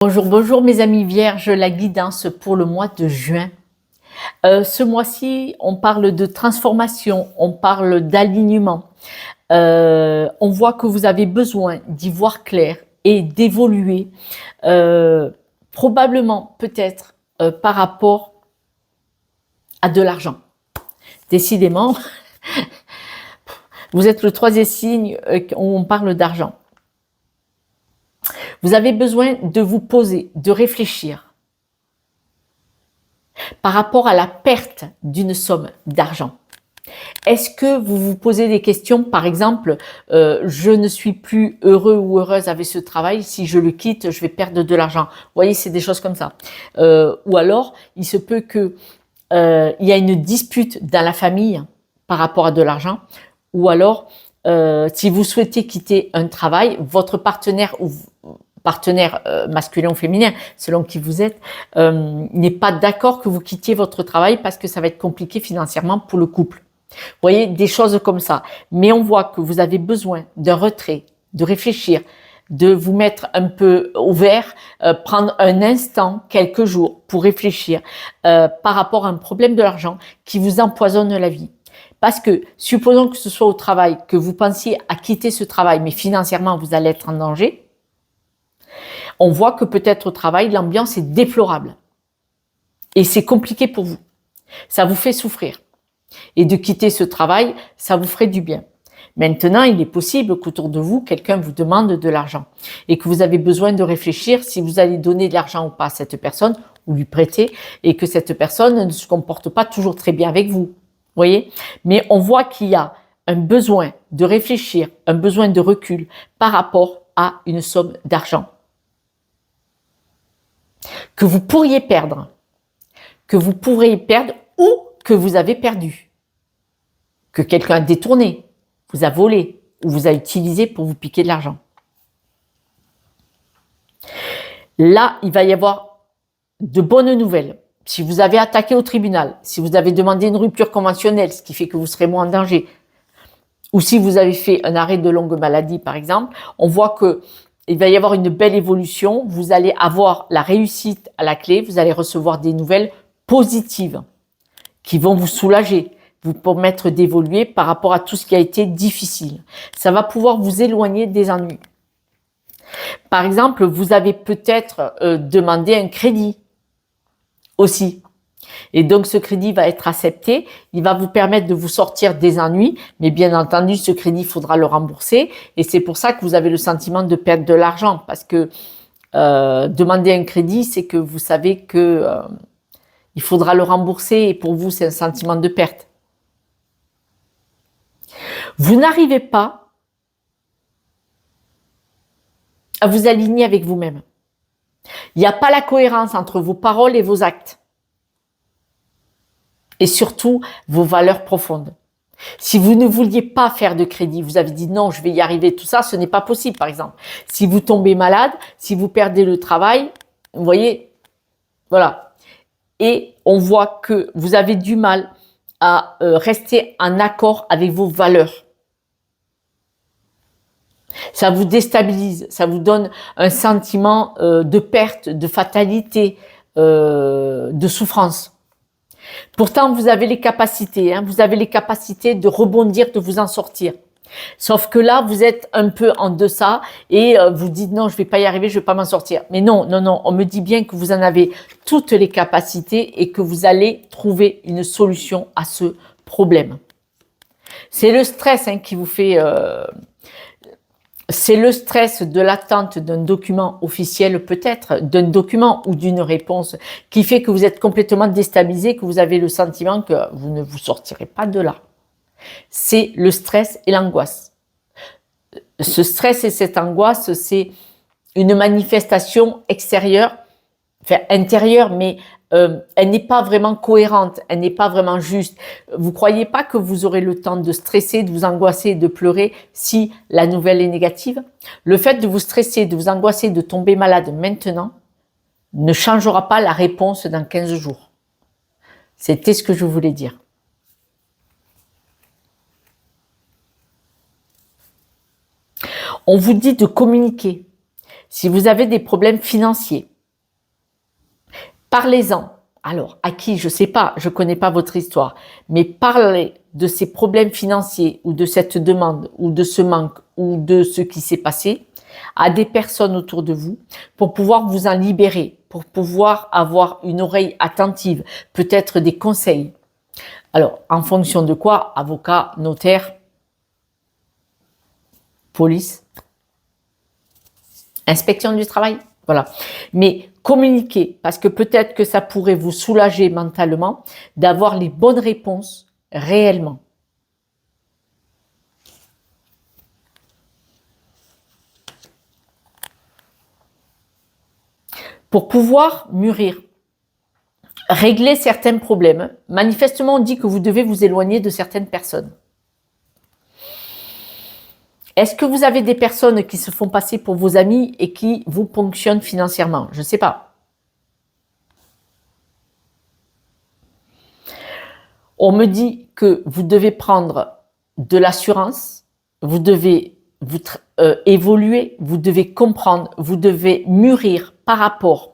Bonjour, bonjour mes amis vierges, la guidance pour le mois de juin. Ce mois-ci, on parle de transformation, on parle d'alignement. On voit que vous avez besoin d'y voir clair et d'évoluer, probablement peut-être par rapport à de l'argent. Décidément, vous êtes le troisième signe où on parle d'argent. Vous avez besoin de vous poser, de réfléchir par rapport à la perte d'une somme d'argent. Est-ce que vous vous posez des questions, par exemple, je ne suis plus heureux ou heureuse avec ce travail, si je le quitte, je vais perdre de l'argent. Vous voyez, c'est des choses comme ça. Ou alors, il se peut que il y a une dispute dans la famille par rapport à de l'argent, ou alors, si vous souhaitez quitter un travail, votre partenaire ou partenaire masculin ou féminin, selon qui vous êtes, n'est pas d'accord que vous quittiez votre travail parce que ça va être compliqué financièrement pour le couple. Vous voyez, des choses comme ça. Mais on voit que vous avez besoin d'un retrait, de réfléchir, de vous mettre un peu au vert, prendre un instant, quelques jours pour réfléchir par rapport à un problème de l'argent qui vous empoisonne la vie. Parce que, supposons que ce soit au travail, que vous pensiez à quitter ce travail, mais financièrement vous allez être en danger, on voit que peut-être au travail, l'ambiance est déplorable. Et c'est compliqué pour vous. Ça vous fait souffrir. Et de quitter ce travail, ça vous ferait du bien. Maintenant, il est possible qu'autour de vous, quelqu'un vous demande de l'argent et que vous avez besoin de réfléchir si vous allez donner de l'argent ou pas à cette personne ou lui prêter et que cette personne ne se comporte pas toujours très bien avec vous. Voyez? Mais on voit qu'il y a un besoin de réfléchir, un besoin de recul par rapport à une somme d'argent que vous pourriez perdre, ou que vous avez perdu, que quelqu'un a détourné, vous a volé ou vous a utilisé pour vous piquer de l'argent. Là, il va y avoir de bonnes nouvelles. Si vous avez attaqué au tribunal, si vous avez demandé une rupture conventionnelle, ce qui fait que vous serez moins en danger, ou si vous avez fait un arrêt de longue maladie, par exemple, on voit que il va y avoir une belle évolution. Vous allez avoir la réussite à la clé. Vous allez recevoir des nouvelles positives qui vont vous soulager, vous permettre d'évoluer par rapport à tout ce qui a été difficile. Ça va pouvoir vous éloigner des ennuis. Par exemple, vous avez peut-être demandé un crédit aussi. Et donc, ce crédit va être accepté. Il va vous permettre de vous sortir des ennuis. Mais bien entendu, ce crédit, il faudra le rembourser. Et c'est pour ça que vous avez le sentiment de perdre de l'argent. Parce que demander un crédit, c'est que vous savez que il faudra le rembourser. Et pour vous, c'est un sentiment de perte. Vous n'arrivez pas à vous aligner avec vous-même. Il n'y a pas la cohérence entre vos paroles et vos actes. Et surtout, vos valeurs profondes. Si vous ne vouliez pas faire de crédit, vous avez dit non, je vais y arriver, tout ça, ce n'est pas possible, par exemple. Si vous tombez malade, si vous perdez le travail, vous voyez, voilà. Et on voit que vous avez du mal à rester en accord avec vos valeurs. Ça vous déstabilise, ça vous donne un sentiment de perte, de fatalité, de souffrance. Pourtant, vous avez les capacités, vous avez les capacités de rebondir, de vous en sortir. Sauf que là, vous êtes un peu en deçà et vous dites non, je vais pas y arriver, je vais pas m'en sortir. Mais non, non, non, on me dit bien que vous en avez toutes les capacités et que vous allez trouver une solution à ce problème. C'est le stress qui vous fait... c'est le stress de l'attente d'un document officiel peut-être, d'un document ou d'une réponse qui fait que vous êtes complètement déstabilisé, que vous avez le sentiment que vous ne vous sortirez pas de là. C'est le stress et l'angoisse. Ce stress et cette angoisse, c'est une manifestation extérieure, enfin intérieure, mais elle n'est pas vraiment cohérente, elle n'est pas vraiment juste. Vous croyez pas que vous aurez le temps de stresser, de vous angoisser, de pleurer si la nouvelle est négative? Le fait de vous stresser, de vous angoisser, de tomber malade maintenant ne changera pas la réponse dans 15 jours. C'était ce que je voulais dire. On vous dit de communiquer. Si vous avez des problèmes financiers, Parlez-en. Alors, à qui? Je ne sais pas, je ne connais pas votre histoire, mais parlez de ces problèmes financiers ou de cette demande ou de ce manque ou de ce qui s'est passé à des personnes autour de vous pour pouvoir vous en libérer, pour pouvoir avoir une oreille attentive, peut-être des conseils. Alors, en fonction de quoi? Avocat, notaire, police, inspection du travail, voilà. Mais communiquez, parce que peut-être que ça pourrait vous soulager mentalement d'avoir les bonnes réponses réellement. Pour pouvoir mûrir, régler certains problèmes, manifestement on dit que vous devez vous éloigner de certaines personnes. Est-ce que vous avez des personnes qui se font passer pour vos amis et qui vous ponctionnent financièrement? Je ne sais pas. On me dit que vous devez prendre de l'assurance, vous devez évoluer, vous devez comprendre, vous devez mûrir par rapport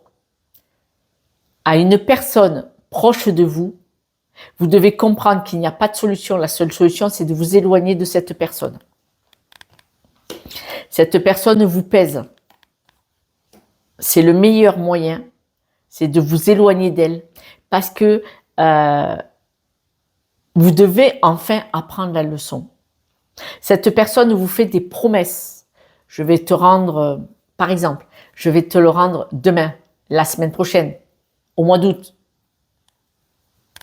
à une personne proche de vous. Vous devez comprendre qu'il n'y a pas de solution. La seule solution, c'est de vous éloigner de cette personne. Cette personne vous pèse. C'est le meilleur moyen, c'est de vous éloigner d'elle parce que vous devez enfin apprendre la leçon. Cette personne vous fait des promesses. Je vais te rendre, par exemple, je vais te le rendre demain, la semaine prochaine, au mois d'août.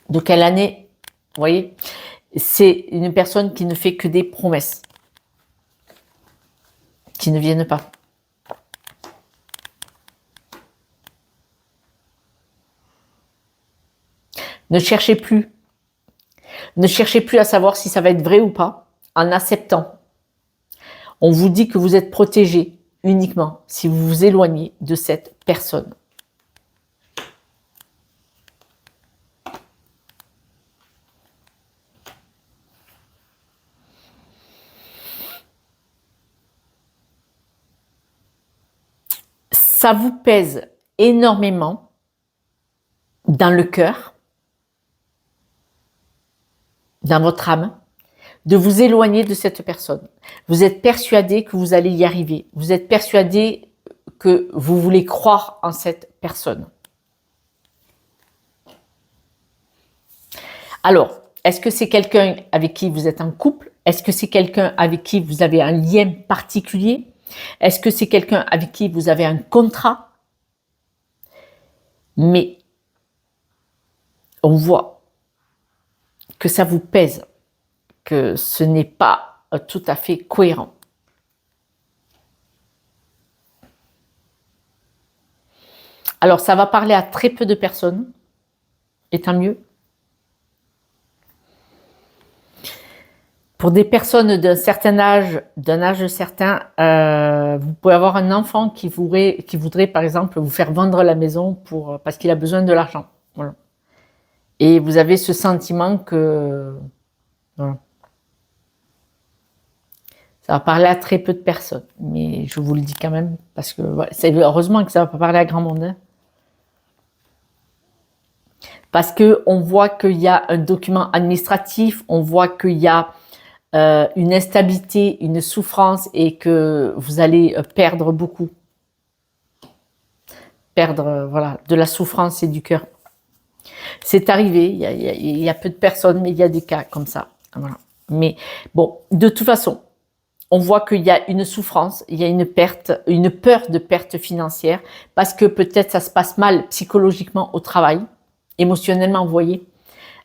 De quelle année? Vous voyez? C'est une personne qui ne fait que des promesses, qui ne viennent pas. Ne cherchez plus. Ne cherchez plus à savoir si ça va être vrai ou pas, en acceptant. On vous dit que vous êtes protégé uniquement si vous vous éloignez de cette personne. Ça vous pèse énormément dans le cœur, dans votre âme, de vous éloigner de cette personne. Vous êtes persuadé que vous allez y arriver. Vous êtes persuadé que vous voulez croire en cette personne. Alors, est-ce que c'est quelqu'un avec qui vous êtes en couple? Est-ce que c'est quelqu'un avec qui vous avez un lien particulier? Est-ce que c'est quelqu'un avec qui vous avez un contrat? Mais on voit que ça vous pèse, que ce n'est pas tout à fait cohérent. Alors, ça va parler à très peu de personnes, et tant mieux. Pour des personnes d'un certain âge, certain, vous pouvez avoir un enfant qui voudrait, par exemple, vous faire vendre la maison parce qu'il a besoin de l'argent. Voilà. Et vous avez ce sentiment que... Voilà. Ça va parler à très peu de personnes, mais je vous le dis quand même, parce que voilà, c'est heureusement que ça va pas parler à grand monde. Hein. Parce qu'on voit qu'il y a un document administratif, on voit qu'il y a une instabilité, une souffrance et que vous allez perdre beaucoup. Perdre voilà, de la souffrance et du cœur. C'est arrivé, il y a peu de personnes, mais il y a des cas comme ça. Voilà. Mais bon, de toute façon, on voit qu'il y a une souffrance, il y a une perte, une peur de perte financière, parce que peut-être ça se passe mal psychologiquement au travail, émotionnellement, vous voyez,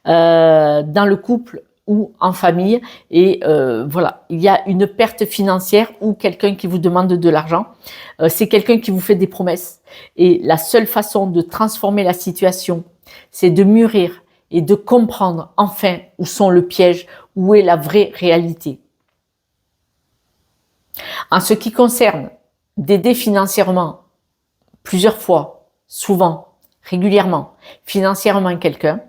dans le couple ou en famille, et voilà, il y a une perte financière ou quelqu'un qui vous demande de l'argent, c'est quelqu'un qui vous fait des promesses, et la seule façon de transformer la situation, c'est de mûrir et de comprendre enfin où sont le piège, où est la vraie réalité. En ce qui concerne d'aider financièrement, plusieurs fois, souvent, régulièrement, financièrement quelqu'un,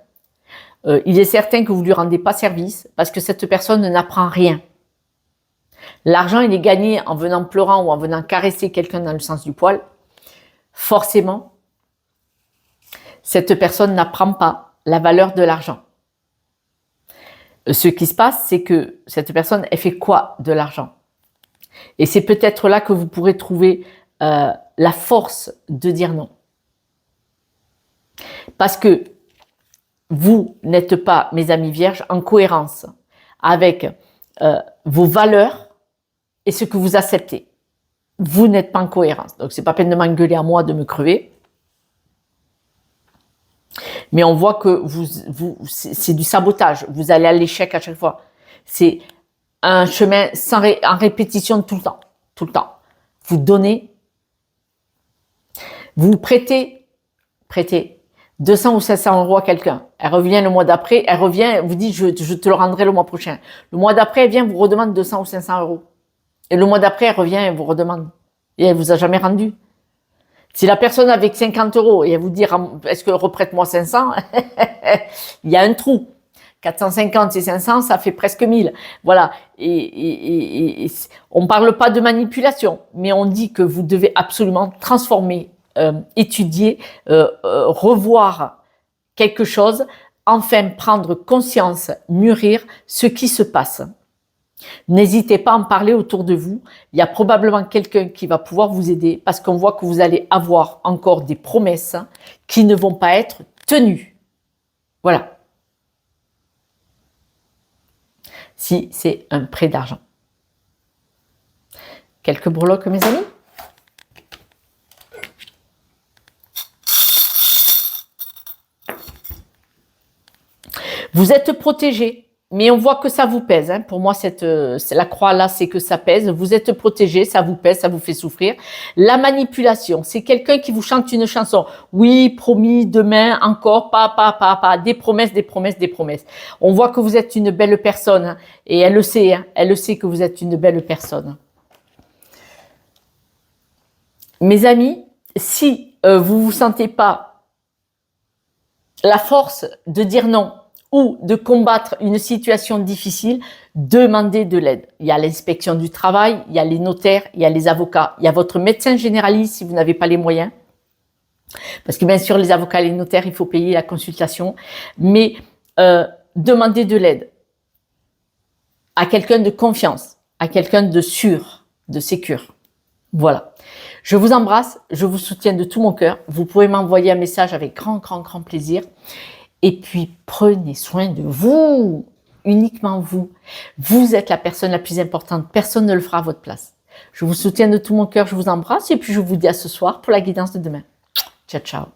il est certain que vous ne lui rendez pas service parce que cette personne n'apprend rien. L'argent, il est gagné en venant pleurant ou en venant caresser quelqu'un dans le sens du poil. Forcément, cette personne n'apprend pas la valeur de l'argent. Ce qui se passe, c'est que cette personne, elle fait quoi de l'argent? Et c'est peut-être là que vous pourrez trouver la force de dire non. Parce que vous n'êtes pas, mes amis vierges, en cohérence avec vos valeurs et ce que vous acceptez. Vous n'êtes pas en cohérence. Donc, c'est pas peine de m'engueuler à moi, de me crever. Mais on voit que c'est du sabotage. Vous allez à l'échec à chaque fois. C'est un chemin en répétition tout le temps. Tout le temps. Vous donnez, vous prêtez 200 ou 500 euros à quelqu'un. Elle revient le mois d'après, elle revient, vous dit je te le rendrai le mois prochain. Le mois d'après, elle vient, vous redemande 200 ou 500 euros. Et le mois d'après, elle revient et vous redemande. Et elle vous a jamais rendu. Si la personne avec 50 euros et elle vous dit est-ce que reprête-moi 500, il y a un trou. 450 et 500, ça fait presque 1000. Voilà. Et on parle pas de manipulation, mais on dit que vous devez absolument transformer, étudier, revoir quelque chose, enfin prendre conscience, mûrir ce qui se passe. N'hésitez pas à en parler autour de vous. Il y a probablement quelqu'un qui va pouvoir vous aider parce qu'on voit que vous allez avoir encore des promesses qui ne vont pas être tenues. Voilà. Si c'est un prêt d'argent. Quelques breloques, mes amis? Vous êtes protégé. Mais on voit que ça vous pèse. Hein. Pour moi, la croix là, c'est que ça pèse. Vous êtes protégé, ça vous pèse, ça vous fait souffrir. La manipulation, c'est quelqu'un qui vous chante une chanson. Oui, promis, demain, encore, pas. Des promesses, des promesses, des promesses. On voit que vous êtes une belle personne. Hein, et elle le sait. Hein, elle le sait que vous êtes une belle personne. Mes amis, si vous vous sentez pas la force de dire non, ou de combattre une situation difficile, demandez de l'aide. Il y a l'inspection du travail, il y a les notaires, il y a les avocats, il y a votre médecin généraliste si vous n'avez pas les moyens. Parce que bien sûr, les avocats et les notaires, il faut payer la consultation. Mais demandez de l'aide à quelqu'un de confiance, à quelqu'un de sûr, de sécure. Voilà. Je vous embrasse, je vous soutiens de tout mon cœur. Vous pouvez m'envoyer un message avec grand plaisir. Et puis, prenez soin de vous, uniquement vous. Vous êtes la personne la plus importante. Personne ne le fera à votre place. Je vous soutiens de tout mon cœur, je vous embrasse et puis je vous dis à ce soir pour la guidance de demain. Ciao, ciao.